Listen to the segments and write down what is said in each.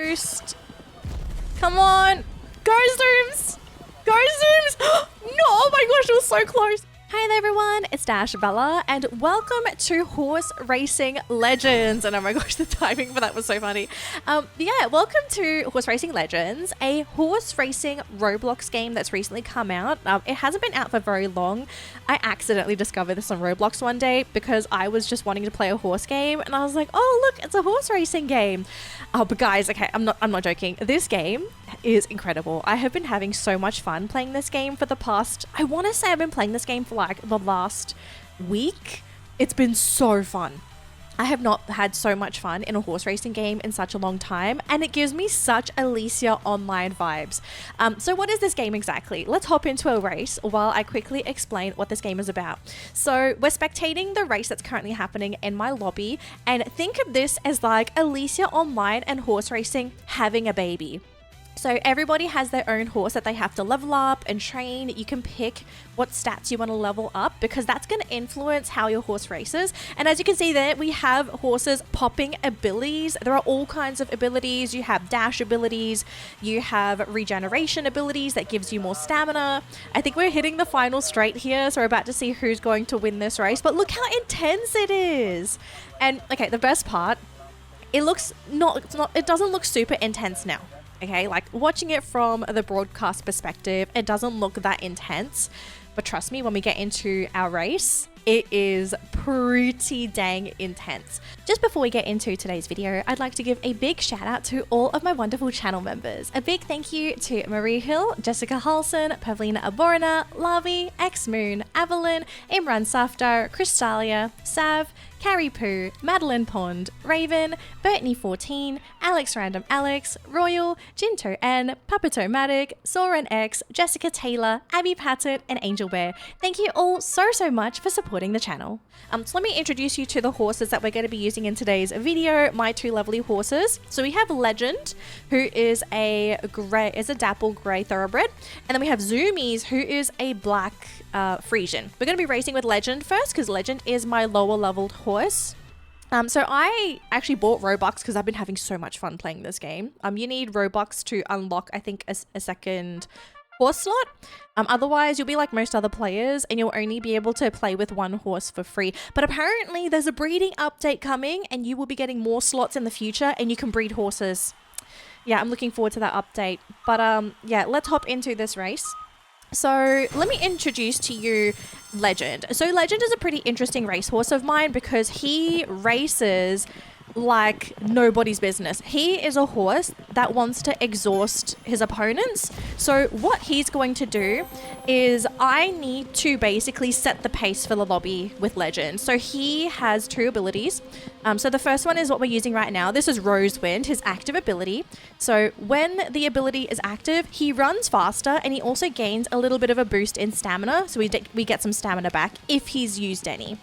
boost. Come on. Go Zooms. Go Zooms. No, oh my gosh, it was so close. Hi there everyone, it's Dashabella and welcome to Horse Racing Legends. And oh my gosh, the timing for that was so funny. Yeah, welcome to Horse Racing Legends, a horse racing Roblox game that's recently come out. It hasn't been out for very long. I accidentally discovered this on Roblox one day because I was just wanting to play a horse game and I was like, oh look, it's a horse racing game. Oh, but guys, okay, I'm not joking. This game is incredible. I have been having so much fun playing this game for the past, I want to say I've been playing this game for like the last week. It's been so fun. I have not had so much fun in a horse racing game in such a long time, and it gives me such Alicia Online vibes. So what is this game exactly? Let's hop into a race while I quickly explain what this game is about. So we're spectating the race that's currently happening in my lobby, and think of this as like Alicia Online and horse racing having a baby. So everybody has their own horse that they have to level up and train. You can pick what stats you want to level up because that's going to influence how your horse races. And as you can see there, we have horses popping abilities. There are all kinds of abilities. You have dash abilities. You have regeneration abilities that gives you more stamina. I think we're hitting the final straight here. So we're about to see who's going to win this race. But look how intense it is. And okay, the best part, it doesn't look super intense now. Okay, like watching it from the broadcast perspective, it doesn't look that intense. But trust me, when we get into our race, it is pretty dang intense. Just before we get into today's video, I'd like to give a big shout out to all of my wonderful channel members. A big thank you to Marie Hill, Jessica Halson, Pavlina Aborna, Lavi, X-Moon, Evelyn, Imran Safdar, Crystalia, Sav, Carrie Poo, Madeline Pond, Raven, Bertney14, Alex Random Alex, Royal, Jinto N, Papatomatic, Soren X, Jessica Taylor, Abby Patton, and Angel Bear. Thank you all so much for supporting the channel. So let me introduce you to the horses that we're going to be using in today's video, my two lovely horses. So we have Legend, who is a dapple grey thoroughbred, and then we have Zoomies, who is a black Frisian. We're going to be racing with Legend first because Legend is my lower leveled horse. So I actually bought Robux because I've been having so much fun playing this game. You need Robux to unlock, I think, a second horse slot. Otherwise, you'll be like most other players and you'll only be able to play with one horse for free. But apparently there's a breeding update coming and you will be getting more slots in the future and you can breed horses. Yeah, I'm looking forward to that update. But yeah, let's hop into this race. So let me introduce to you Legend. So Legend is a pretty interesting racehorse of mine because he races like nobody's business. He is a horse that wants to exhaust his opponents. So what he's going to do is I need to basically set the pace for the lobby with Legend. So he has two abilities. So the first one is what we're using right now. This is Rosewind, his active ability. So when the ability is active, he runs faster and he also gains a little bit of a boost in stamina. So we get some stamina back if he's used any.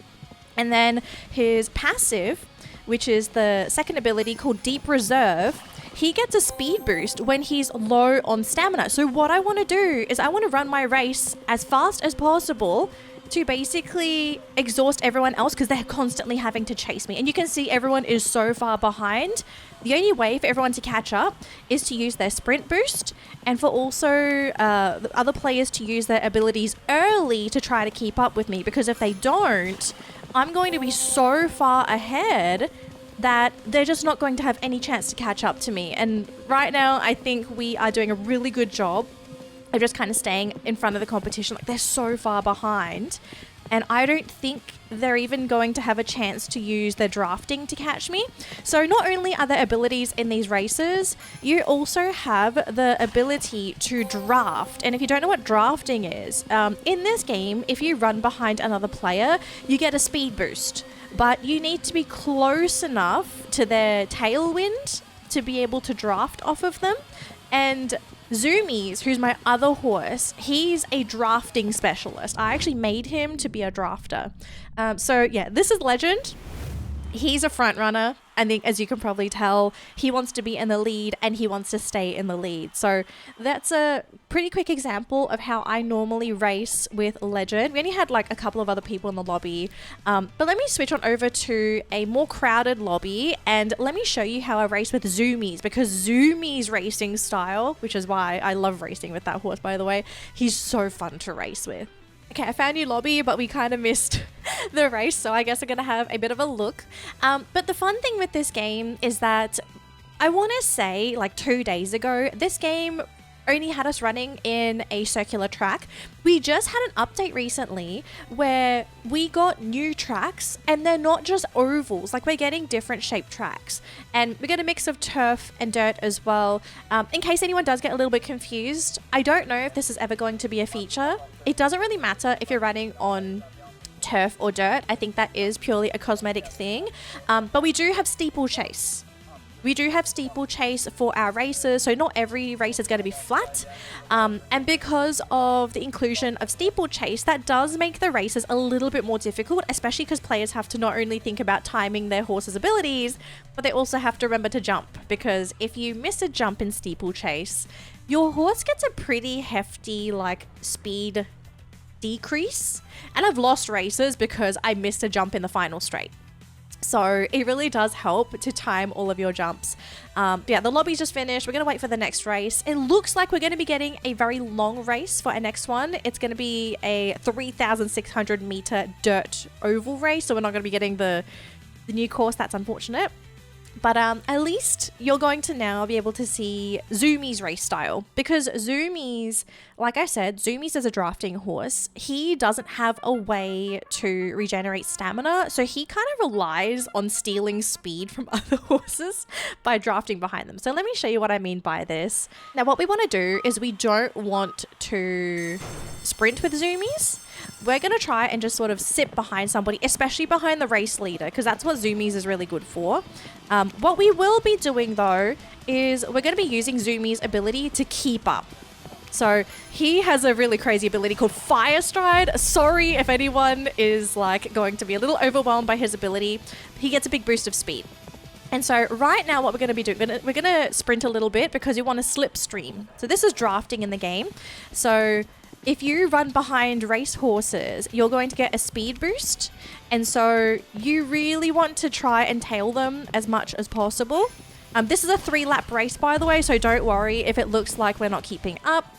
And then his passive, which is the second ability called Deep Reserve, he gets a speed boost when he's low on stamina. So what I want to do is I want to run my race as fast as possible to basically exhaust everyone else because they're constantly having to chase me. And you can see everyone is so far behind. The only way for everyone to catch up is to use their sprint boost and for also the other players to use their abilities early to try to keep up with me, because if they don't, I'm going to be so far ahead that they're just not going to have any chance to catch up to me. And right now, I think we are doing a really good job of just kind of staying in front of the competition. Like, they're so far behind. And I don't think they're even going to have a chance to use their drafting to catch me. So not only are there abilities in these races, you also have the ability to draft. And if you don't know what drafting is, in this game, if you run behind another player, you get a speed boost. But you need to be close enough to their tailwind to be able to draft off of them. And Zoomies, who's my other horse, he's a drafting specialist. I actually made him to be a drafter. So yeah, this is Legend. He's a front runner. I think, as you can probably tell, he wants to be in the lead and he wants to stay in the lead. So that's a pretty quick example of how I normally race with Legend. We only had like a couple of other people in the lobby. But let me switch on over to a more crowded lobby and let me show you how I race with Zoomies, because Zoomies racing style, which is why I love racing with that horse, by the way, he's so fun to race with. Okay, I found a new lobby, but we kind of missed the race, so I guess we're going to have a bit of a look. But the fun thing with this game is that I want to say, like 2 days ago, this game only had us running in a circular track. We just had an update recently where we got new tracks, and they're not just ovals, like we're getting different shaped tracks, and we get a mix of turf and dirt as well. In case anyone does get a little bit confused, I don't know if this is ever going to be a feature. It doesn't really matter if you're running on turf or dirt. I think that is purely a cosmetic thing. But we do have steeplechase. We do have steeplechase for our races, so not every race is going to be flat. And because of the inclusion of steeplechase, that does make the races a little bit more difficult, especially because players have to not only think about timing their horse's abilities, but they also have to remember to jump. Because if you miss a jump in steeplechase, your horse gets a pretty hefty like speed decrease. And I've lost races because I missed a jump in the final straight. So it really does help to time all of your jumps. Yeah, the lobby's just finished. We're going to wait for the next race. It looks like we're going to be getting a very long race for our next one. It's going to be a 3,600 meter dirt oval race. So we're not going to be getting the new course. That's unfortunate. But at least you're going to now be able to see Zoomies race style, because Zoomies, like I said, Zoomies is a drafting horse. He doesn't have a way to regenerate stamina, so he kind of relies on stealing speed from other horses by drafting behind them. So let me show you what I mean by this. Now, what we want to do is we don't want to sprint with Zoomies. We're going to try and just sort of sit behind somebody, especially behind the race leader, because that's what Zoomies is really good for. What we will be doing, though, is we're going to be using Zoomie's ability to keep up. So he has a really crazy ability called Fire Stride. Sorry if anyone is like going to be a little overwhelmed by his ability. He gets a big boost of speed. And so right now what we're going to be doing, we're going to sprint a little bit because you want to slipstream. So this is drafting in the game. So if you run behind race horses, you're going to get a speed boost. And so you really want to try and tail them as much as possible. This is a 3-lap race, by the way, so don't worry if it looks like we're not keeping up.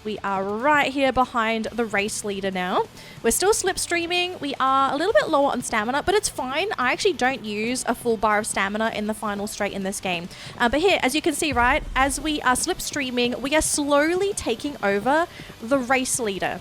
We are right here behind the race leader now. We're still slipstreaming. We are a little bit lower on stamina, but it's fine. I actually don't use a full bar of stamina in the final straight in this game. But here, as you can see, right, as we are slipstreaming, we are slowly taking over the race leader.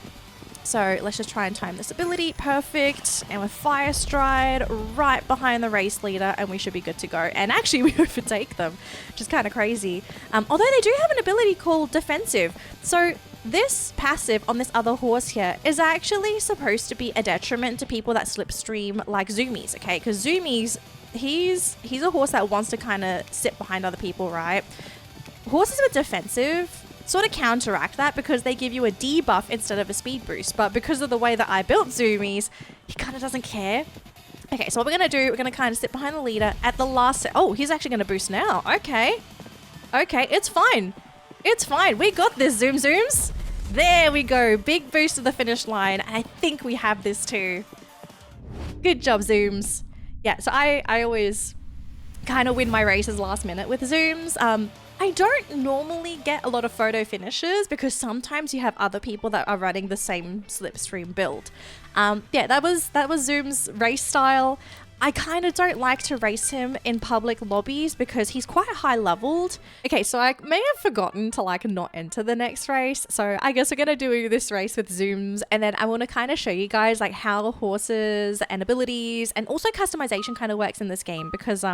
So let's just try and time this ability. Perfect. And with Fire Stride right behind the race leader, and we should be good to go. And actually we overtake them, which is kind of crazy. Although they do have an ability called Defensive. So this passive on this other horse here is actually supposed to be a detriment to people that slipstream like Zoomies, okay? Because Zoomies, he's a horse that wants to kind of sit behind other people, right? Horses with defensive sort of counteract that because they give you a debuff instead of a speed boost. But because of the way that I built Zoomies, he kind of doesn't care. Okay, so what we're going to do, we're going to kind of sit behind the leader at the last... Oh, he's actually going to boost now. Okay. Okay, it's fine. It's fine. We got this, Zooms. There we go. Big boost to the finish line. And I think we have this too. Good job, Zooms. Yeah, so I always kind of win my races last minute with Zooms. I don't normally get a lot of photo finishes because sometimes you have other people that are running the same slipstream build. Yeah, that was Zoom's race style. I kind of don't like to race him in public lobbies because he's quite high leveled. Okay, so I may have forgotten to like not enter the next race. So I guess we're going to do this race with Zooms, and then I want to kind of show you guys like how horses and abilities and also customization kind of works in this game because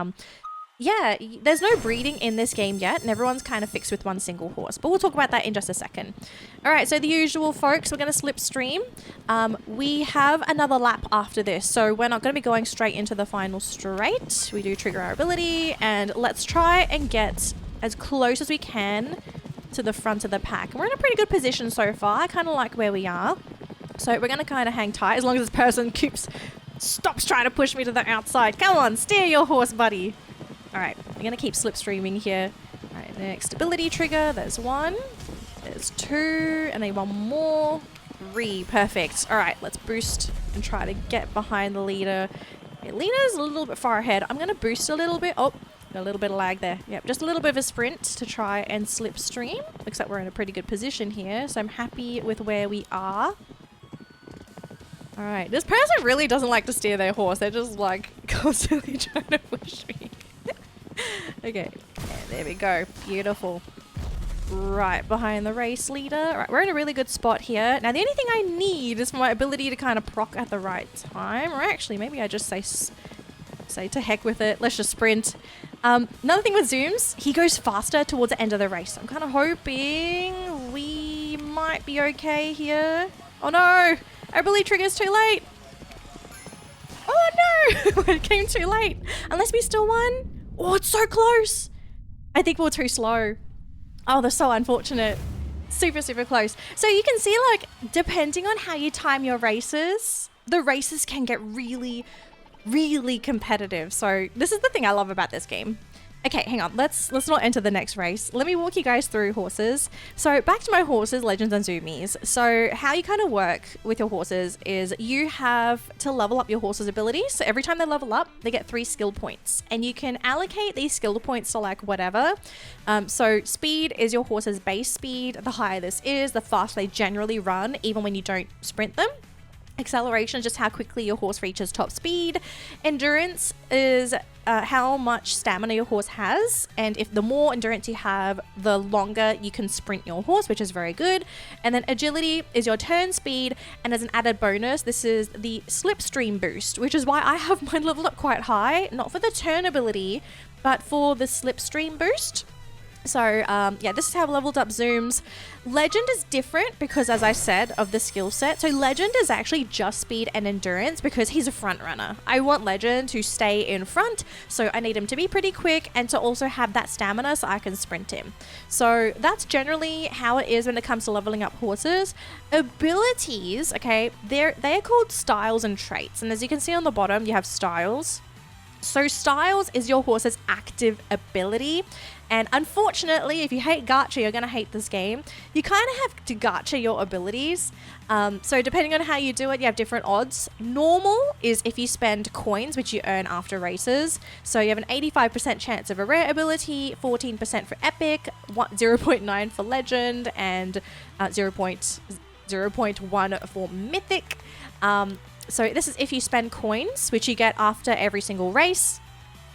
yeah, there's no breeding in this game yet, and everyone's kind of fixed with one single horse. But we'll talk about that in just a second. All right, so the usual, folks, we're going to slipstream. We have another lap after this, so we're not going to be going straight into the final straight. We do trigger our ability, and let's try and get as close as we can to the front of the pack. We're in a pretty good position so far. I kind of like where we are. So we're going to kind of hang tight as long as this person keeps stops trying to push me to the outside. Come on, steer your horse, buddy. All right, I'm gonna keep slipstreaming here. All right, next ability trigger. There's 1, there's 2, and then 1 more. 3, perfect. All right, let's boost and try to get behind the leader. Okay, leader's a little bit far ahead. I'm gonna boost a little bit. Oh, got a little bit of lag there. Yep, just a little bit of a sprint to try and slipstream. Looks like we're in a pretty good position here, so I'm happy with where we are. All right, this person really doesn't like to steer their horse. They're just like constantly trying to push me. Okay, yeah, there we go. Beautiful. Right behind the race leader. All right, we're in a really good spot here. Now, the only thing I need is for my ability to kind of proc at the right time. Or actually, maybe I just say to heck with it. Let's just sprint. Another thing with zooms, he goes faster towards the end of the race. I'm kind of hoping we might be okay here. Oh no, our ability trigger's too late. Oh no, it came too late. Unless we still won. Oh, it's so close. I think we're too slow. Oh, they're so unfortunate. Super, super close. So you can see, like, depending on how you time your races, the races can get really, really competitive. So this is the thing I love about this game. Okay, hang on. Let's not enter the next race. Let me walk you guys through horses. So back to my horses, legends and zoomies. So how you kind of work with your horses is you have to level up your horse's abilities. So every time they level up, they get 3 skill points, and you can allocate these skill points to like whatever. So speed is your horse's base speed. The higher this is, the faster they generally run, even when you don't sprint them. Acceleration is just how quickly your horse reaches top speed. Endurance is how much stamina your horse has, and if the more endurance you have, the longer you can sprint your horse, which is very good. And then agility is your turn speed, and as an added bonus, this is the slipstream boost, which is why I have mine leveled up quite high, not for the turn ability, but for the slipstream boost. So yeah, this is how I've leveled up zooms. Legend is different because, as I said, of the skill set. So Legend is actually just speed and endurance because he's a front runner. I want Legend to stay in front, so I need him to be pretty quick and to also have that stamina so I can sprint him. So that's generally how it is when it comes to leveling up horses. Abilities, okay, they are called styles and traits. And as you can see on the bottom, you have styles. So styles is your horse's active ability. And unfortunately, if you hate Gacha, you're going to hate this game. You kind of have to Gacha your abilities. So depending on how you do it, you have different odds. Normal is if you spend coins, which you earn after races. So you have an 85% chance of a rare ability, 14% for epic, 0.9 for legend, and 0.1 for mythic. So this is if you spend coins, which you get after every single race.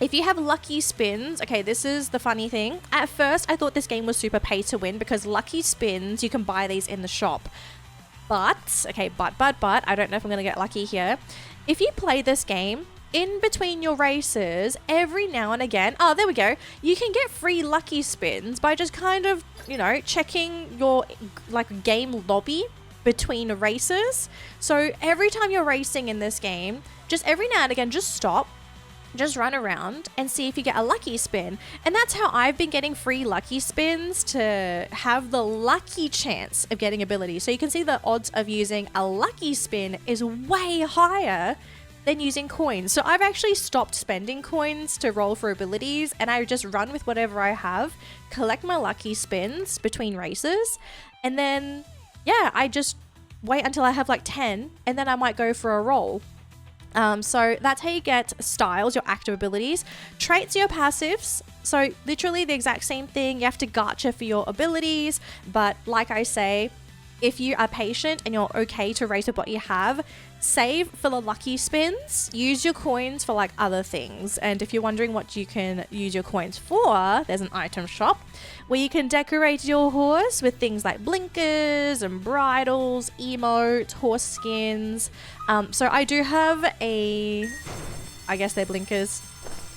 If you have lucky spins, okay, this is the funny thing. At first, I thought this game was super pay to win because lucky spins, you can buy these in the shop. But, okay, but, I don't know if I'm going to get lucky here. If you play this game, in between your races, every now and again, oh, there we go. You can get free lucky spins by just kind of, you know, checking your, like, game lobby between races. So every time you're racing in this game, just every now and again, just stop. Just run around and see if you get a lucky spin. And that's how I've been getting free lucky spins, to have the lucky chance of getting abilities. So you can see the odds of using a lucky spin is way higher than using coins. So I've actually stopped spending coins to roll for abilities, and I just run with whatever I have, collect my lucky spins between races, and then, yeah, I just wait until I have like 10, and then I might go for a roll. So that's how you get styles, your active abilities. Traits, your passives. So literally the exact same thing. You have to gacha for your abilities. But like I say, if you are patient and you're okay to race with what you have, save for the lucky spins. Use your coins for like other things. And if you're wondering what you can use your coins for, there's an item shop where you can decorate your horse with things like blinkers and bridles, emotes, horse skins. So I do have I guess they're blinkers.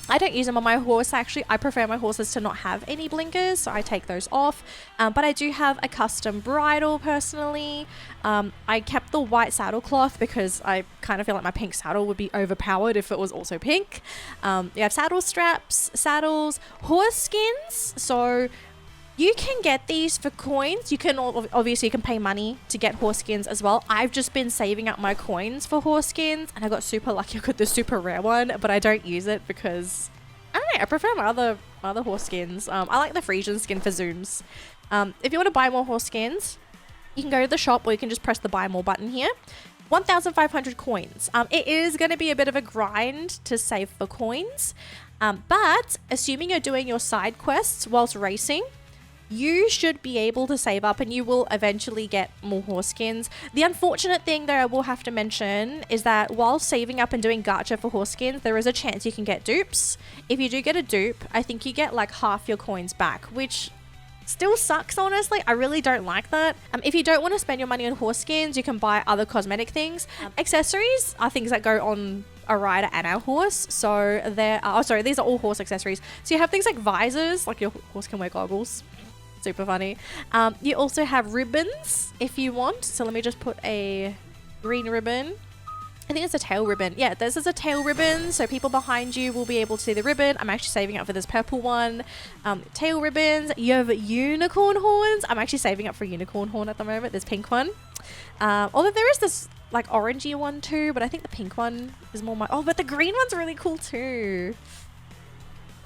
I don't use them on my horse, actually. I prefer my horses to not have any blinkers, so I take those off. But I do have a custom bridle, personally. I kept the white saddle cloth because I kind of feel like my pink saddle would be overpowered if it was also pink. You have saddle straps, saddles, horse skins. So You can get these for coins. You can obviously you can pay money to get horse skins as well. I've just been saving up my coins for horse skins, and I got super lucky. I got the super rare one, but I don't use it because I don't know. I prefer my other horse skins. I like the Frisian skin for zooms. If you want to buy more horse skins, you can go to the shop, or you can just press the buy more button here. 1,500 coins. It is going to be a bit of a grind to save for coins, but assuming you're doing your side quests whilst racing, you should be able to save up and you will eventually get more horse skins. The unfortunate thing that I will have to mention is that while saving up and doing gacha for horse skins, there is a chance you can get dupes. If you do get a dupe, I think you get like half your coins back, which still sucks, honestly. I really don't like that. If you don't want to spend your money on horse skins, you can buy other cosmetic things. Accessories are things that go on a rider and our horse. So there are, oh sorry, these are all horse accessories. So you have things like visors, like your horse can wear goggles. Super funny. You also have ribbons if you want. So let me just put a green ribbon. I think it's a tail ribbon. Yeah, this is a tail ribbon. So people behind you will be able to see the ribbon. I'm actually saving up for this purple one. Tail ribbons. You have unicorn horns. I'm actually saving up for a unicorn horn at the moment. There's pink one. Although there is this like orangey one too, but I think the pink one is more my... Oh, but the green one's really cool too.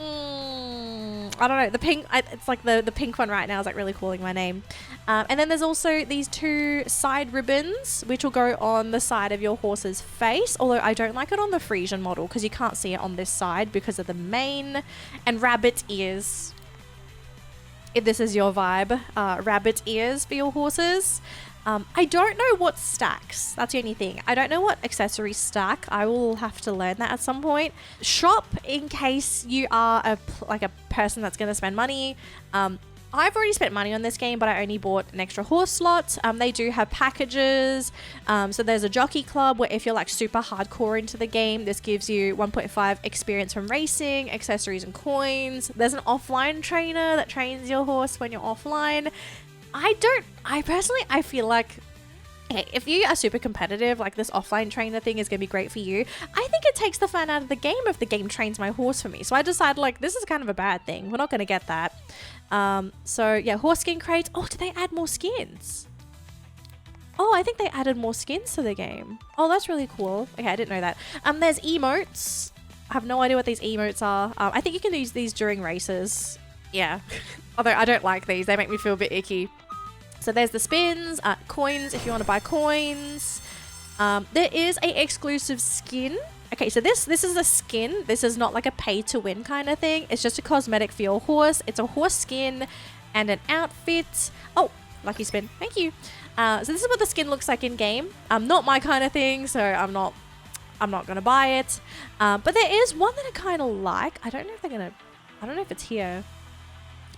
I don't know, the pink, it's like the pink one right now is like really calling my name. And then there's also these two side ribbons which will go on the side of your horse's face, although I don't like it on the Frisian model because you can't see it on this side because of the mane. And rabbit ears, if this is your vibe, rabbit ears for your horses. I don't know what stacks. That's the only thing. I don't know what accessories stack. I will have to learn that at some point. Shop in case you are a person that's going to spend money. I've already spent money on this game, but I only bought an extra horse slot. They do have packages. So there's a jockey club where if you're like super hardcore into the game, this gives you 1.5 experience from racing, accessories and coins. There's an offline trainer that trains your horse when you're offline. I feel like, okay, if you are super competitive, like this offline trainer thing is going to be great for you. I think it takes the fun out of the game if the game trains my horse for me. So I decided like, this is kind of a bad thing. We're not going to get that. So yeah, horse skin crates. Oh, did they add more skins? Oh, I think they added more skins to the game. Oh, that's really cool. Okay, I didn't know that. There's emotes. I have no idea what these emotes are. I think you can use these during races. Yeah. Although I don't like these. They make me feel a bit icky. So there's the spins, coins if you want to buy coins. There is a exclusive skin. Okay, so this is a skin. This is not like a pay to win kind of thing. It's just a cosmetic for your horse. It's a horse skin and an outfit. Oh, lucky spin. Thank you. So this is what the skin looks like in game. Not my kind of thing, so I'm not going to buy it. But there is one that I kind of like. I don't know if it's here.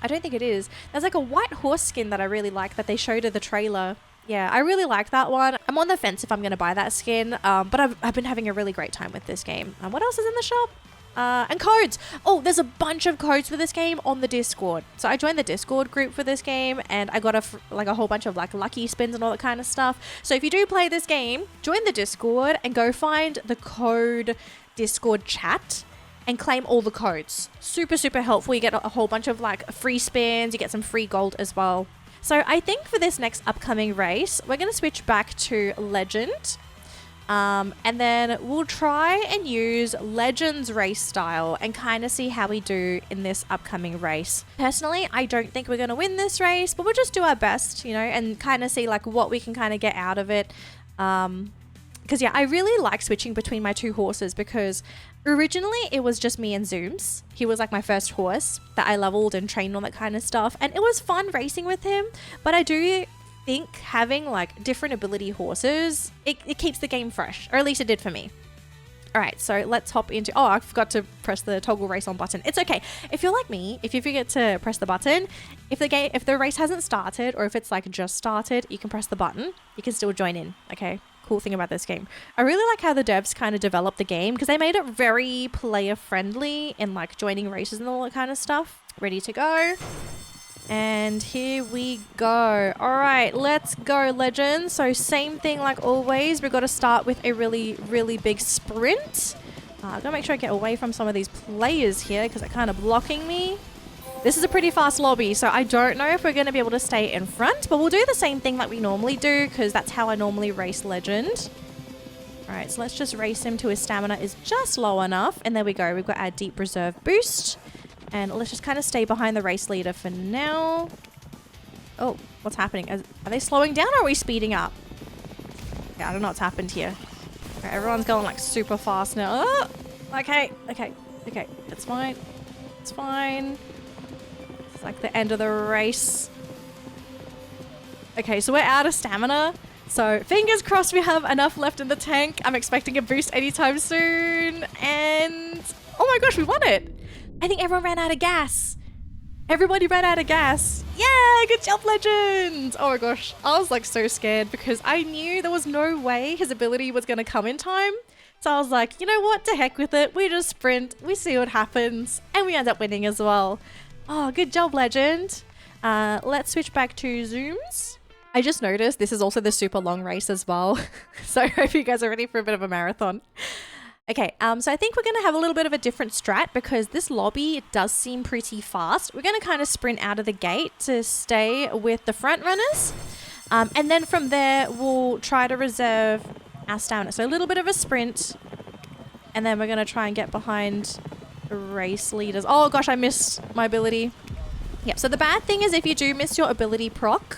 I don't think it is. There's like a white horse skin that I really like that they showed in the trailer. Yeah, I really like that one. I'm on the fence if I'm going to buy that skin, but I've been having a really great time with this game. What else is in the shop? And codes. Oh, there's a bunch of codes for this game on the Discord. So I joined the Discord group for this game and I got a whole bunch of like lucky spins and all that kind of stuff. So if you do play this game, join the Discord and go find the code Discord chat and claim all the codes. Super, super helpful. You get a whole bunch of like free spins. You get some free gold as well. So I think for this next upcoming race, we're going to switch back to Legend. And then we'll try and use Legend's race style and kind of see how we do in this upcoming race. Personally, I don't think we're going to win this race, but we'll just do our best, you know, and kind of see like what we can kind of get out of it. Because yeah, I really like switching between my two horses because originally it was just me and Zooms. He was like my first horse that I leveled and trained, all that kind of stuff. And it was fun racing with him. But I do think having like different ability horses, it keeps the game fresh, or at least it did for me. All right, so let's hop into... Oh, I forgot to press the toggle race on button. It's okay. If you're like me, if you forget to press the button, if the race hasn't started or if it's like just started, you can press the button. You can still join in, okay? Cool thing about this game. I really like how the devs kind of developed the game because they made it very player friendly in like joining races and all that kind of stuff. Ready to go. And here we go. All right, let's go, Legend. So same thing like always. We've got to start with a really, really big sprint. Gotta make sure I get away from some of these players here because they're kind of blocking me. This is a pretty fast lobby, so I don't know if we're going to be able to stay in front, but we'll do the same thing like we normally do because that's how I normally race Legend. All right, so let's just race him till his stamina is just low enough. And there we go. We've got our deep reserve boost. And let's just kind of stay behind the race leader for now. Oh, what's happening? Are they slowing down or are we speeding up? Yeah, I don't know what's happened here. Okay, everyone's going like super fast now. Oh, okay. It's fine. It's fine. It's like the end of the race. Okay, so we're out of stamina. So fingers crossed we have enough left in the tank. I'm expecting a boost anytime soon. And oh my gosh, we won it. I think everyone ran out of gas. Everybody ran out of gas. Yeah, good job, Legend. Oh my gosh, I was like so scared because I knew there was no way his ability was going to come in time. So I was like, you know what, to heck with it. We just sprint, we see what happens, and we end up winning as well. Oh, good job, Legend. Let's switch back to zooms. I just noticed this is also the super long race as well. So I hope you guys are ready for a bit of a marathon. Okay, so I think we're going to have a little bit of a different strat because this lobby, it does seem pretty fast. We're going to kind of sprint out of the gate to stay with the front runners. And then from there, we'll try to reserve our stamina. So a little bit of a sprint. And then we're going to try and get behind the race leaders. Oh gosh, I missed my ability. Yep, so the bad thing is if you do miss your ability proc,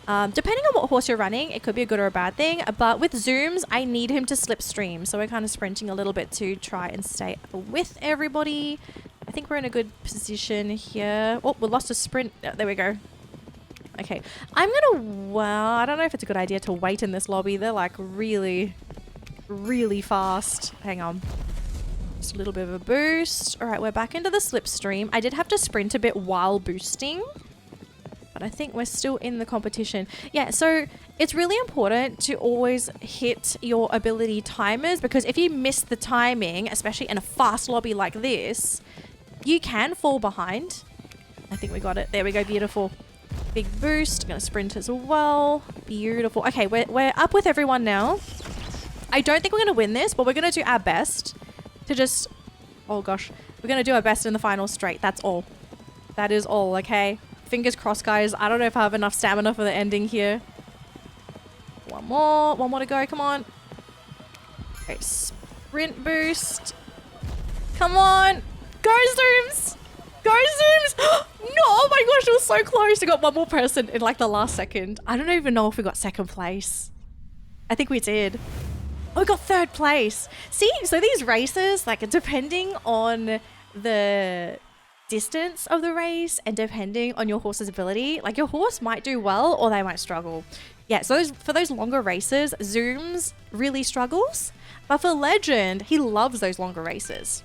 depending on what horse you're running, it could be a good or a bad thing. But with zooms, I need him to slipstream. So we're kind of sprinting a little bit to try and stay with everybody. I think we're in a good position here. Oh, we lost a sprint. Oh, there we go. Okay. I'm going to, well, I don't know if it's a good idea to wait in this lobby. They're like really, really fast. Hang on. Just a little bit of a boost. All right, we're back into the slipstream. I did have to sprint a bit while boosting, but I think we're still in the competition. Yeah, so it's really important to always hit your ability timers because if you miss the timing, especially in a fast lobby like this, you can fall behind. I think we got it. There we go. Beautiful. Big boost. I'm going to sprint as well. Beautiful. Okay, we're up with everyone now. I don't think we're going to win this, but we're going to do our best to just... Oh, gosh. We're going to do our best in the final straight. That's all. That is all, okay? Fingers crossed, guys. I don't know if I have enough stamina for the ending here. One more to go. Come on. Okay, sprint boost. Come on. Go, zooms. Go, zooms. No, oh my gosh, it was so close. We got one more person in like the last second. I don't even know if we got second place. I think we did. Oh, we got third place. See, so these races, like depending on the distance of the race and depending on your horse's ability, like your horse might do well or they might struggle. Yeah, so for those longer races, zooms really struggles, but for Legend, he loves those longer races.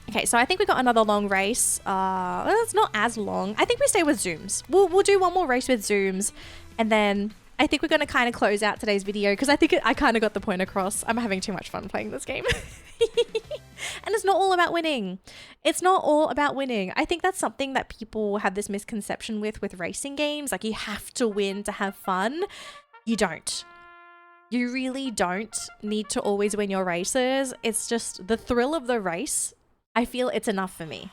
Okay, so I think we got another long race. It's not as long. I think we stay with zooms. We'll do one more race with zooms, and then I think we're going to kind of close out today's video because I think I kind of got the point across. I'm having too much fun playing this game. And it's not all about winning. It's not all about winning. I think that's something that people have this misconception with racing games. Like you have to win to have fun. You don't. You really don't need to always win your races. It's just the thrill of the race. I feel it's enough for me.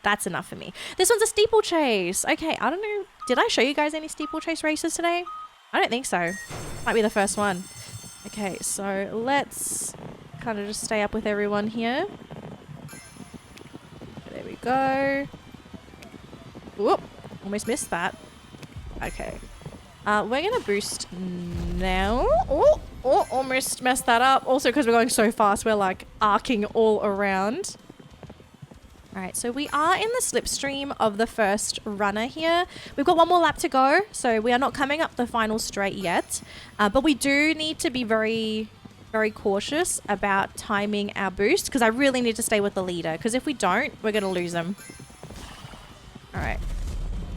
That's enough for me. This one's a steeplechase. Okay, I don't know. Did I show you guys any steeplechase races today? I don't think so. Might be the first one. Okay, so let's kind of just stay up with everyone here. There we go. Whoop. Almost missed that. Okay. We're going to boost now. Oh, almost messed that up. Also, because we're going so fast, we're like arcing all around. All right, so we are in the slipstream of the first runner here. We've got one more lap to go, so we are not coming up the final straight yet. But we do need to be very, very cautious about timing our boost because I really need to stay with the leader because if we don't, we're going to lose him. All right.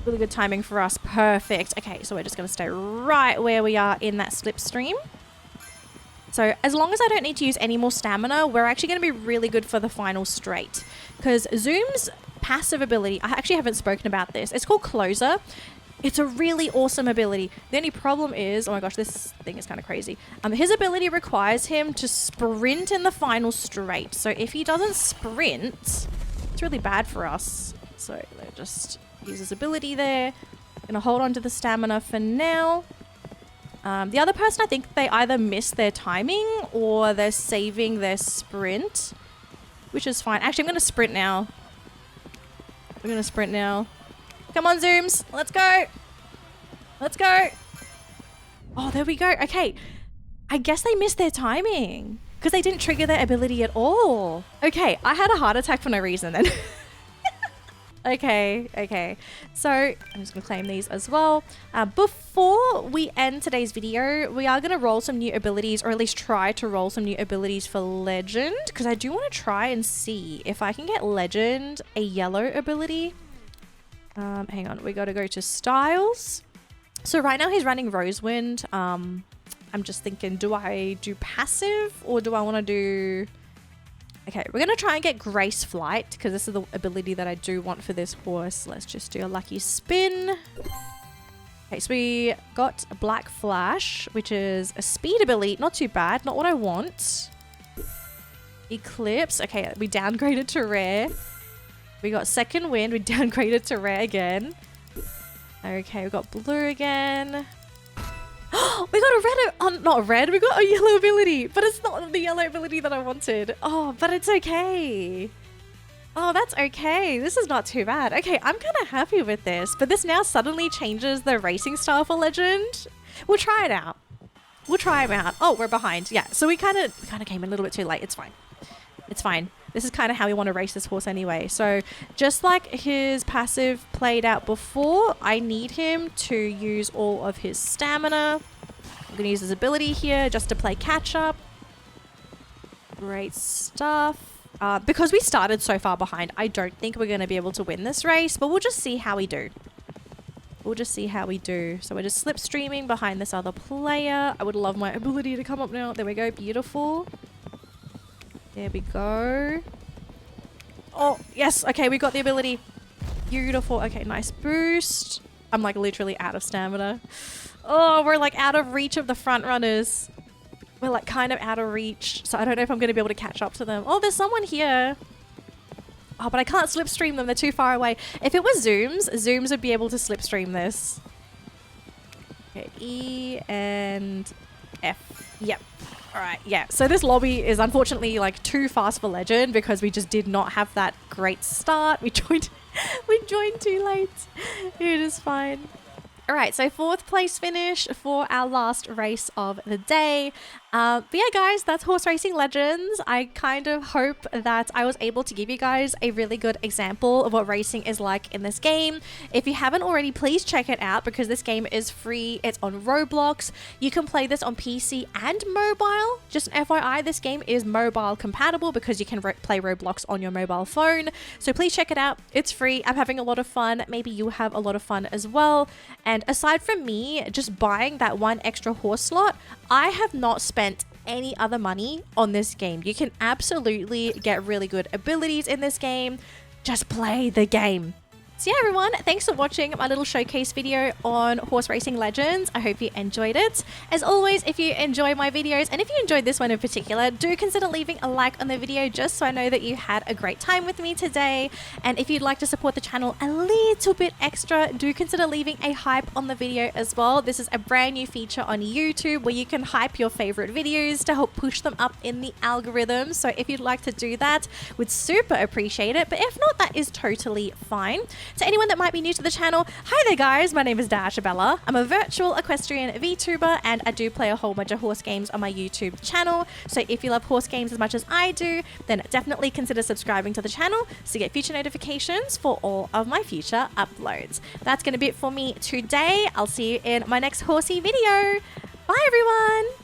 Really good timing for us. Perfect. Okay, so we're just going to stay right where we are in that slipstream. So as long as I don't need to use any more stamina, we're actually going to be really good for the final straight. Because Zoom's passive ability, I actually haven't spoken about this. It's called Closer. It's a really awesome ability. The only problem is, oh my gosh, this thing is kind of crazy. His ability requires him to sprint in the final straight. So if he doesn't sprint, it's really bad for us. So let's just use his ability there. Gonna hold on to the stamina for now. The other person, I think they either missed their timing or they're saving their sprint, which is fine. Actually, I'm gonna sprint now. We're gonna sprint now. Come on, Zooms. Let's go. Let's go. Oh, there we go. Okay. I guess they missed their timing because they didn't trigger their ability at all. Okay. I had a heart attack for no reason then. Okay. So I'm just gonna claim these as well. Before we end today's video, we are gonna roll some new abilities, or at least try to roll some new abilities for Legend, because I do want to try and see if I can get Legend a yellow ability. Hang on, we gotta go to styles. So right now he's running Rosewind. I'm just thinking, do I do passive or do I want to do... Okay, we're going to try and get Grace Flight because this is the ability that I do want for this horse. Let's just do a lucky spin. Okay, so we got a Black Flash, which is a speed ability. Not too bad. Not what I want. Eclipse. Okay, we downgraded to rare. We got Second Wind. We downgraded to rare again. Okay, we got blue again. We got a red, not red, we got a yellow ability, but it's not the yellow ability that I wanted. Oh, but it's okay. Oh, that's okay. This is not too bad. Okay, I'm kind of happy with this, but this now suddenly changes the racing style for Legend. We'll try it out. We'll try him out. Oh, we're behind. Yeah, so we kind of came in a little bit too late. It's fine. It's fine. This is kind of how we want to race this horse anyway. So just like his passive played out before, I need him to use all of his stamina. I'm going to use his ability here just to play catch up. Great stuff. Because we started so far behind, I don't think we're going to be able to win this race, but we'll just see how we do. We'll just see how we do. So we're just slipstreaming behind this other player. I would love my ability to come up now. There we go. Beautiful. There we go. Oh, yes. Okay, we got the ability. Beautiful. Okay, nice boost. I'm like literally out of stamina. Oh, we're like out of reach of the front runners. We're like kind of out of reach. So I don't know if I'm going to be able to catch up to them. Oh, there's someone here. Oh, but I can't slipstream them. They're too far away. If it was Zooms would be able to slipstream this. Okay, E and F. Yep. All right, yeah. So this lobby is unfortunately like too fast for Legend because we just did not have that great start. We joined too late. It is fine. All right, so 4th place finish for our last race of the day. But yeah, guys, that's Horse Racing Legends. I kind of hope that I was able to give you guys a really good example of what racing is like in this game. If you haven't already, please check it out because this game is free. It's on Roblox. You can play this on PC and mobile. Just an FYI, this game is mobile compatible because you can play Roblox on your mobile phone. So please check it out. It's free. I'm having a lot of fun. Maybe you have a lot of fun as well. And aside from me just buying that one extra horse slot, I have not spent any other money on this game. You can absolutely get really good abilities in this game. Just play the game. So yeah, everyone, thanks for watching my little showcase video on Horse Racing Legends. I hope you enjoyed it. As always, if you enjoy my videos, and if you enjoyed this one in particular, do consider leaving a like on the video just so I know that you had a great time with me today. And if you'd like to support the channel a little bit extra, do consider leaving a hype on the video as well. This is a brand new feature on YouTube where you can hype your favorite videos to help push them up in the algorithm. So if you'd like to do that, would super appreciate it. But if not, that is totally fine. To anyone that might be new to the channel, hi there guys, my name is Dashabella. I'm a virtual equestrian VTuber and I do play a whole bunch of horse games on my YouTube channel. So if you love horse games as much as I do, then definitely consider subscribing to the channel to get future notifications for all of my future uploads. That's going to be it for me today. I'll see you in my next horsey video. Bye everyone!